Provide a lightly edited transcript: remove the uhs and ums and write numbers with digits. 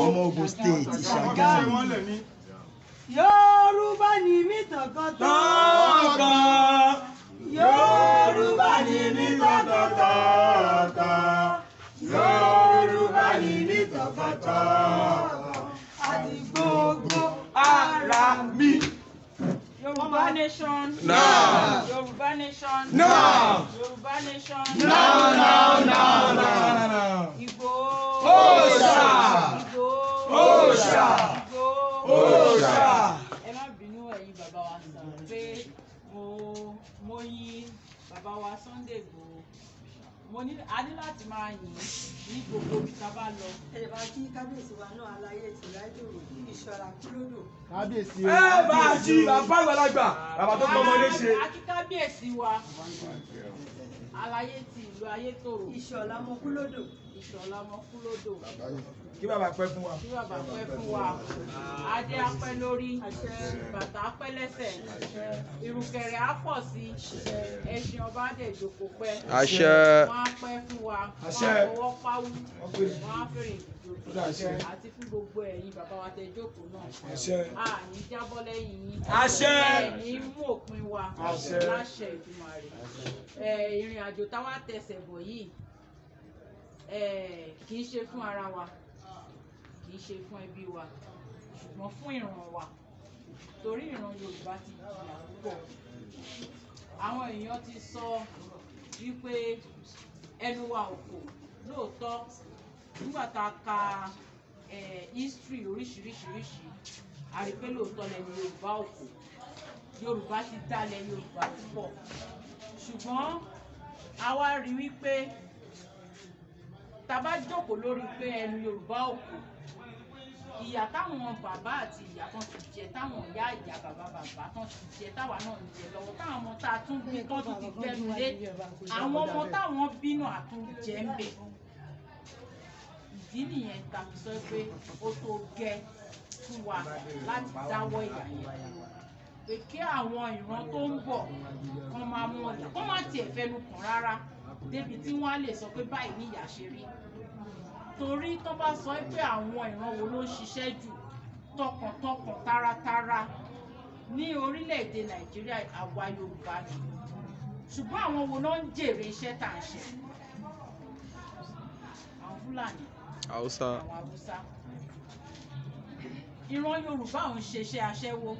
ọmọ Ogun State Ṣàgámù. Yorùbá ni mí tọkàntọkàn. Yorùbá ni mí tọkàntọkàn. Yorùbá ni mí tọkàntọkàn. Àti gbogbo ara mi. Yorùbá Nation. Now. Yorùbá Nation. Now. Yorùbá Nation. Now. Igbo. Òòṣà. Igbo. Òòṣà. Igbo. Òòṣà. Ẹ má bínú ẹ̀yin bàbá wa sàn pé mo yìn bàbá wa Sunday Igboho. A ní láti máa yìn ní gbogbo ibi tá a bá lọ. Ẹ bá kí kábíyèsí wa náà aláyé ti Ayetoro ìṣọ̀ra kúlódò. Kábíyèsí. Ẹ bá a jí bàbá àgbàlagbà bàbá tó gbọmọ léṣe. A kí kábíyèsí wa aláyé ti ìlú Ayetoro. Ìṣọ̀lá mọ kúlódò. Ìṣọ̀lá mọ kúlódò. Kí bàbá pẹ́ fún wa. Kí bàbá pẹ́ fún wa. Adé á pẹ́ lórí. Bàtà á pẹ́ lẹ́sẹ̀. Ìrùkẹ̀rẹ̀ á pọ̀ sí. Ẹṣin ọba á dẹ̀ jókòó pẹ́. Àṣẹ. Wọ́n á pẹ́ fún wa. Àṣẹ. Wọ́n á fọwọ́ páwú. Wọ́n á fèrè ìdìbò. Àṣẹ. Àti fún gbogbo ẹ̀yin bàbá wa tẹ jókòó náà. Àṣẹ. A ní jábọ́ lẹ́yìn yín. Àṣẹ. Ẹ̀ní mú òpin wa. Àṣẹ. Láṣẹ Èdùmàrè. Ìrìn àjò táwa tẹsẹ̀ bọ̀ yìí kì í ṣe fún ara wa, kì í ṣe fún ẹbí wa, ṣùgbọ́n fún ìran wa, torí ìran Yorùbá ti jìyà púpọ̀. Àwọn èèyàn ti sọ wípé ẹnu wa ò kò lóòótọ́. Nígbà tá a ka history oríṣiríṣi a rí pé lóòótọ́ lẹ́nu Yorùbá ò kò. Yorùbá ti dálẹ̀ Yorùbá púpọ̀, ṣùgbọ́n a wá rí wípé tá bá jókòó lórí pé ẹnu Yorùbá ò kò, ìyà táwọn bàbá àti ìyá kan ti jẹ, táwọn ìyá bàbá kan ti jẹ, táwa náà ń jẹ lọ́wọ́, táwọn ọmọ tá a tún bí tán tún ti gbẹnu lé, àwọn ọmọ táwọn bí náà a tún jẹ ń bẹ. Ìdí nìyẹn tá fi sọ pé ó tó gẹ́ fún wa láti dáwọ́ ìyà yẹn, pé kí àwọn ìran tó ń bọ̀ kán máa mú ọjà, kán má tiẹ̀ fẹnu kàn rárá débi tí wọ́n á lè sọ pé báyìí ní ìyà ṣe rí. Torí tó bá sọ pé àwọn ìran wo ló ń ṣiṣẹ́ jù tọkàntọkàn taratara ní orílẹ̀-èdè Nàìjíríà, àwa Yorùbá ni. Ṣùgbọ́n àwọn wo ló ń jèrè iṣẹ́ tá à ń ṣe? Àwọn Fúlàní, Haúsá. àwọn Haúsá. Ìran Yorùbá ò ń ṣiṣẹ́ aṣẹ́wó.